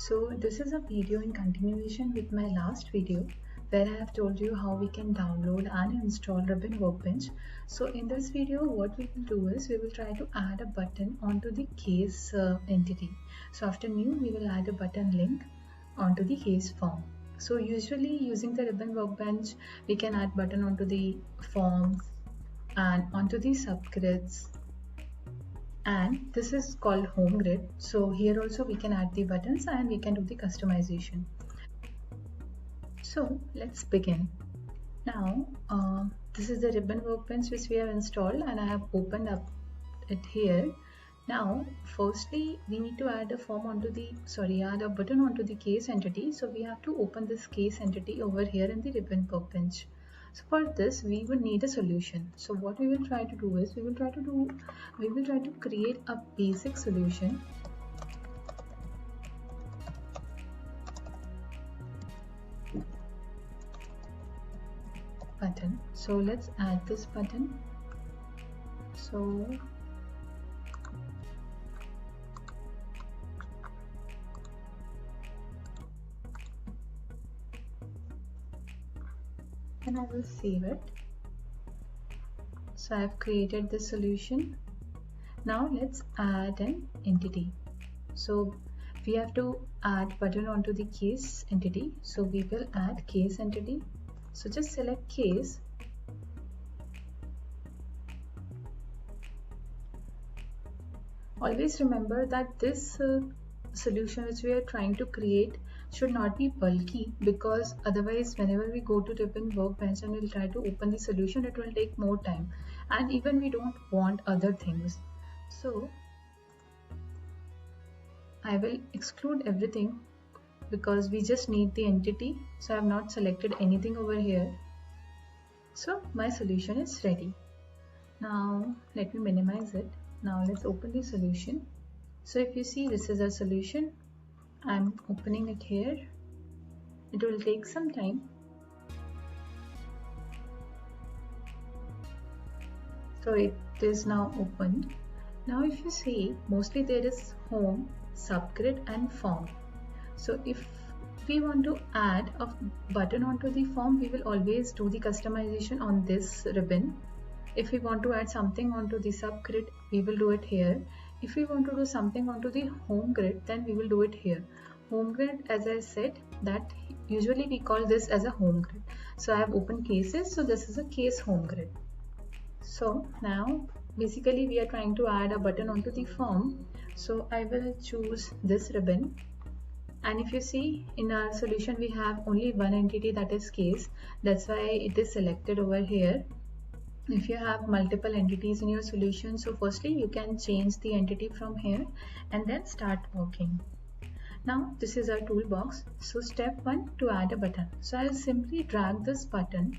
So this is a video in continuation with my last video where I have told you how we can download and install Ribban Workbench. So in this video what we will do is we will try to add a button onto the case entity. So after new we will add a button link onto the case form. So usually using the Ribban Workbench we can add button onto the forms and onto the subgrids, and this is called home grid. So here also we can add the buttons and we can do the customization. So let's begin. Now this is the Ribban Workbench which we have installed and I have opened up it here. Now firstly we need to add a button onto the case entity. So we have to open this case entity over here in the Ribban Workbench. So for this we will need a solution. So what we will try to do is we will try to create a basic solution. Button. So let's add this button. And I will save it. So I have created this solution. Now let's add an entity. So we have to add button onto the case entity. So we will add case entity. So just select case. Always remember that this solution which we are trying to create should not be bulky, because otherwise whenever we go to Ribban Workbench and we'll try to open the solution, it will take more time, and even we don't want other things. So I will exclude everything because we just need the entity. So I have not selected anything over here. So my solution is ready. Now let me minimize it. Now let's open the solution. So if you see, this is a solution. I'm opening it here. It will take some time. So it is now opened. Now if you see, mostly there is home, subgrid and form. So if we want to add a button onto the form, we will always do the customization on this ribbon. If we want to add something onto the subgrid, we will do it here. If we want to do something onto the home grid, then we will do it here. Home grid, as I said, that usually we call this as a home grid. So I have opened cases, so this is a case home grid. So now basically we are trying to add a button onto the form. So I will choose this ribbon. And if you see, in our solution we have only one entity, that is case. That's why it is selected over here. If you have multiple entities in your solution, so firstly you can change the entity from here and then start working. Now this is our toolbox. So step 1, to add a button. So I'll simply drag this button.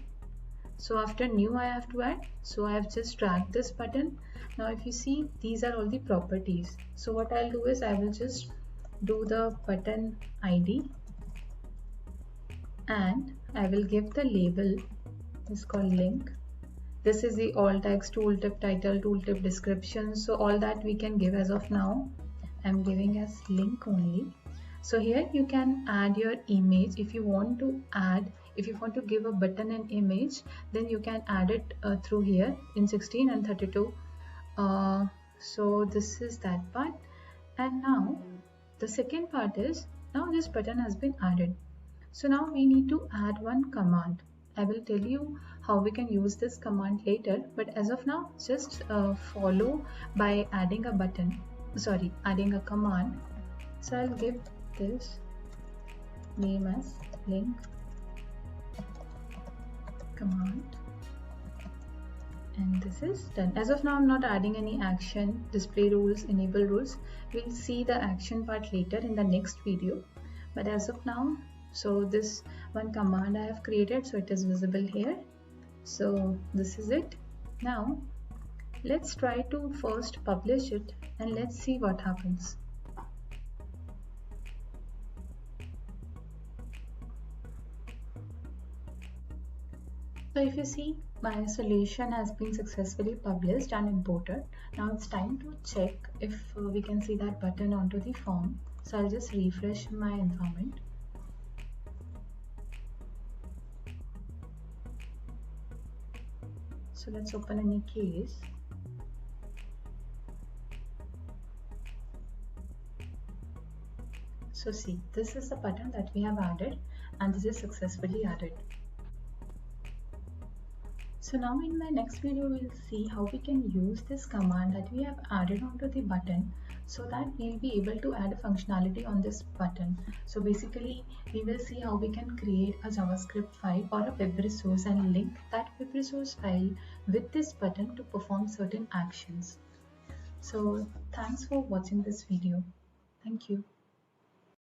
So after new I have to add. So I have just dragged this button. Now if you see, these are all the properties. So what I'll do is I will just do the button ID and I will give the label. It's called link. This is the all text, tooltip title, tooltip description. So all that we can give as of now. I'm giving as link only. So here you can add your image. If you want to give a button an image, then you can add it through here in 16 and 32. So this is that part. And now the second part is, now this button has been added. So now we need to add one command. I will tell you how we can use this command later, but as of now just follow by adding a command. So I'll give this name as link command, and this is done. As of now I'm not adding any action, display rules, enable rules. We'll see the action part later in the next video, but as of now, so this one command I have created, so it is visible here. So this is it. Now let's try to first publish it and let's see what happens. So if you see, my solution has been successfully published and imported. Now it's time to check if we can see that button onto the form. So I'll just refresh my environment. So let's open a new case. So see, this is the button that we have added, and this is successfully added. So now in my next video, we'll see how we can use this command that we have added onto the button so that we'll be able to add a functionality on this button. So basically, we will see how we can create a JavaScript file or a web resource and link that web resource file with this button to perform certain actions. So thanks for watching this video. Thank you.